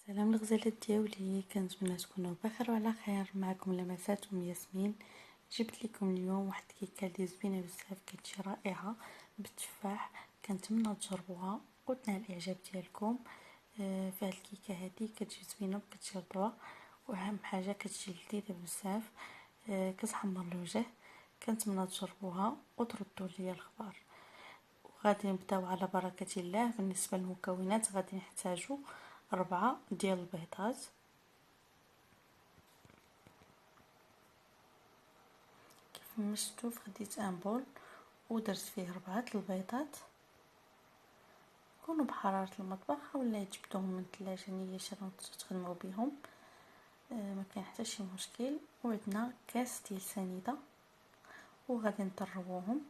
سلام الغزالات ديالي، كنتمنى تكونوا بخير وعلى خير. معكم لمسات ياسمين. جبت لكم اليوم واحد الكيكه اللي زوينه بزاف، كتجي رائعه بالتفاح. كنتمنى تجربوها وتنال الاعجاب ديالكم. في هاد الكيكه هذه كتجي زوينه وكتجي رطبه، واهم حاجه كتجي لذيذه بزاف. كتحمر الوجه. كنتمنى تجربوها وتردوا لي الخبر. غادي نبداو على بركة الله. بالنسبة للمكونات غادي نحتاجو 4 ديال البيضات، كيف ما شفتوا خديت ان بول ودرت فيه 4 البيضات. كونوا بحرارة المطبخ ولا جبتوهم من الثلاجة نيشان تخدموا بهم، ما كاين حتى شي مشكل. وعندنا كاس ديال سنيده وغادي نطربوهم.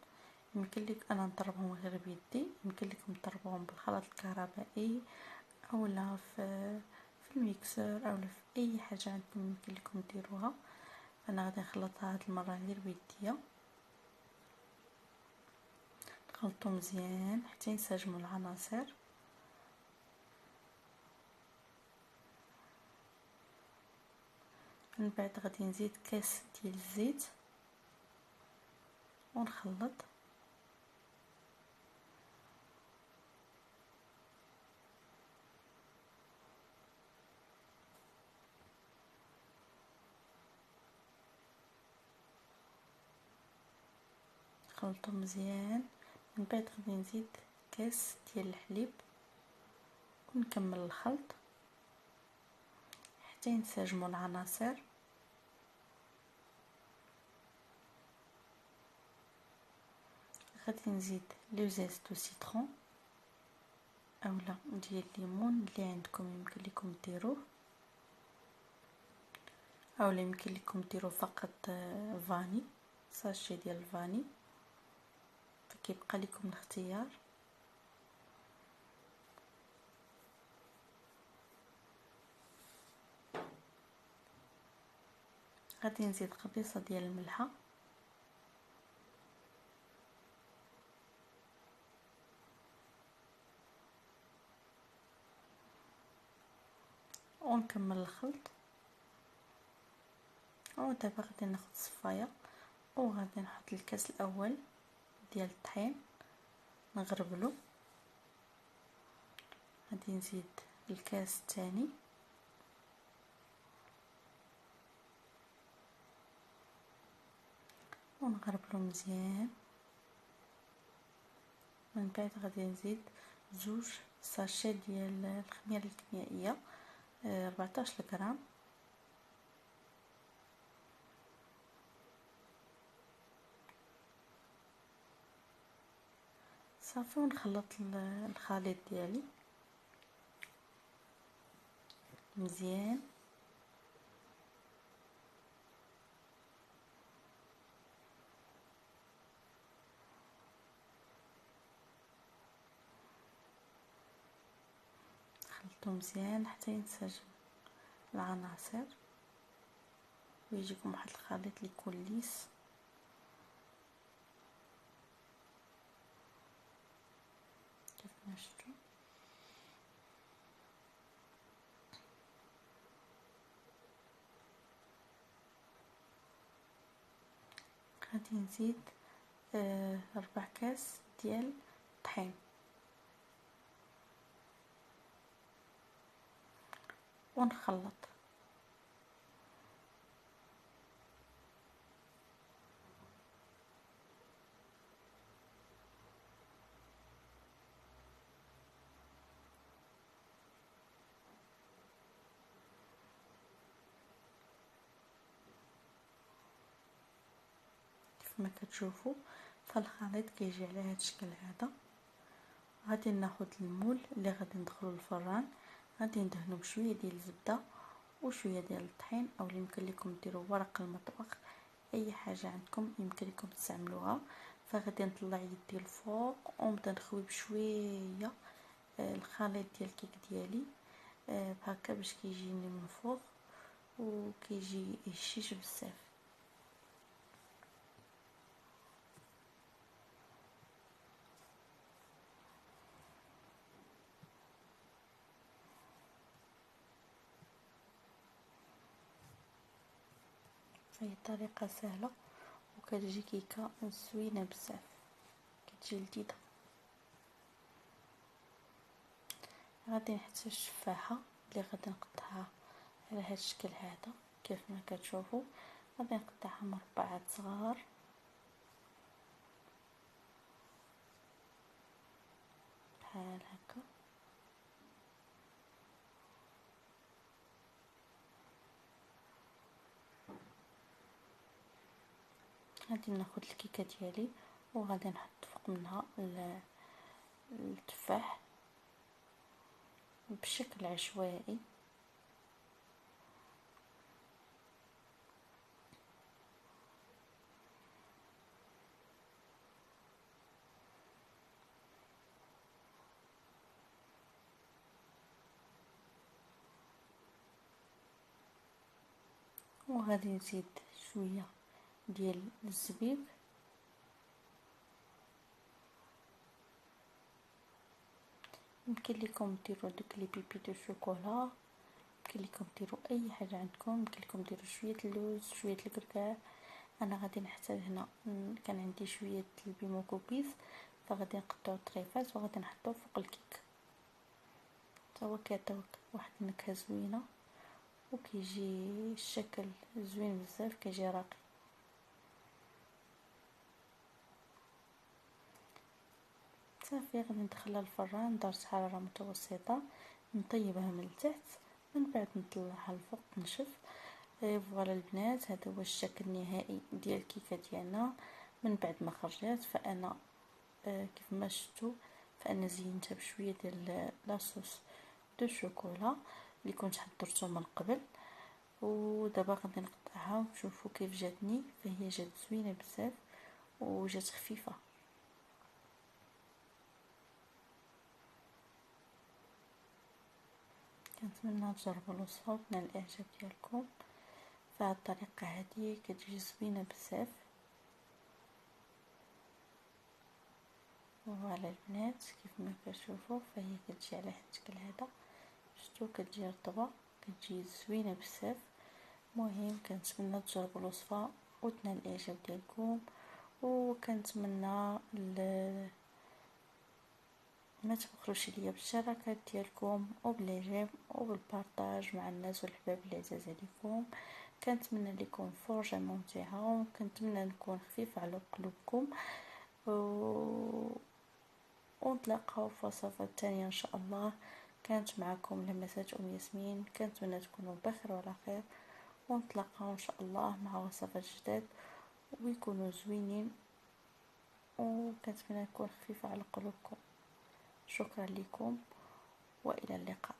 يمكن لك انا نطربهم غير بيدي، يمكن لكم تطربوهم بالخلاط الكهربائي اولا في الميكسر اولا في اي حاجه عندكم يمكن لكم ديروها. انا غادي نخلطها هاد المره غير بيديا. نخلطو مزيان حتى ينسجموا العناصر. من بعد غادي نزيد كاس ديال الزيت ونخلط. نخلطو مزيان. من بعد غادي نزيد كاس ديال الحليب ونكمل الخلط حتى ينسجموا العناصر. غادي نزيد لوزيز دو سيترون اولا ديال الليمون اللي عندكم يمكن لكم ديروه، اولا يمكن لكم ديروا فقط فاني، ساشي ديال الفاني، فكيبقى لكم الاختيار. غادي نزيد قبيصه ديال الملحه ونكمل الخلط. ودابا غادي ناخذ صفايه وغادي نحط الكاس الاول ديال الطحين نغربلو. غادي نزيد الكاس الثاني ونغربلو مزيان. من بعد غادي نزيد 2 ساشي ديال الخميره الكيميائيه 14 غرام. صافي ونخلط الخليط ديالي مزيان. خلطو مزيان حتى ينسجم العناصر ويجيكم واحد الخليط اللي يكون ليس. كيف ما شفتوا غادي نزيد 4 كاس ديال الطحين ونخلط. كيف ما كتشوفوا فالخليط كيجي على هذا الشكل هذا. غادي ناخذ المول اللي غادي ندخلو الفران، غادي ندهنو بشويه ديال الزبده وشويه ديال الطحين، او يمكن لكم ديروا ورق المطبخ، اي حاجه عندكم يمكن لكم تستعملوها. فغادي نطلع يدي الفوق ونبدا نخوي بشويه الخليط ديال الكيك ديالي بهكا باش كيجيني من الفوق وكيجي هشيش بزاف. هي طريقة سهلة وكتجي كيكة زوينة بزاف، كتجي لذيذة. غادي نحتاج الشفاحة اللي غادي نقطعها على هذا الشكل هذا كيف ما كتشوفوا. غادي نقطعها مربعات صغار بحال هكا. غادي ناخذ الكيكه ديالي وغادي نحط فوق منها التفاح بشكل عشوائي. وغادي نزيد شويه ديال الزبيب، يمكن لكم ديروا دوك لي بيبي دو شوكولا، يمكن لكم ديروا اي حاجه عندكم، يمكن لكم ديروا شويه اللوز شويه الكركاع. انا غادي نحتاج هنا كان عندي شويه البيمو كوكيز، فغادي نقطعو طريفات وغادي نحطو فوق الكيك. هو كيعطيو واحد النكهه زوينه وكيجي الشكل زوين بزاف، كيجي راقي. صافي غادي ندخلها الفران درجة حرارة متوسطة، نطيبها من التحت، من بعد نطلعها الفوق تنشف. فوالا البنات، هذا هو الشكل النهائي ديال الكيكه ديالنا من بعد ما خرجات. فانا كيف ما شفتوا فانا زينتها بشويه ديال لاصوص دو شوكولا اللي كنت حضرته من قبل. ودابا غادي نقطعها وشوفوا كيف جاتني، فهي جات زوينه بزاف وجات خفيفه. كنتمنى تجربوا الوصفه وتنال الاعجاب ديالكم. فهاد الطريقه هذه كتجي زوينه بزاف. وعلى البنات كيف ما كتشوفوا فهي كتجي على هاد الشكل هذا، شفتوا كتجي رطبه، كتجي زوينه بزاف. مهم كنتمنى تجربوا الوصفه وتنال الاعجاب ديالكم، وكنتمنى ما تبخلوش ليا بالشراكه ديالكم وبالاعجاب وبالبارطاج مع الناس والحباب العزاز عليكم. كنتمنى لكم فرجه ممتعه، وكنتمنى نكون خفيفه على قلوبكم، ونتلاقاو في وصفات تانية ان شاء الله. كانت معكم لمسات ياسمين، كنتمنى تكونوا بخير وعلى خير، ونتلاقاو ان شاء الله مع وصفات جداد ويكونوا زوينين، وكنتمنى نكون خفيفه على قلوبكم. شكرا لكم والى اللقاء.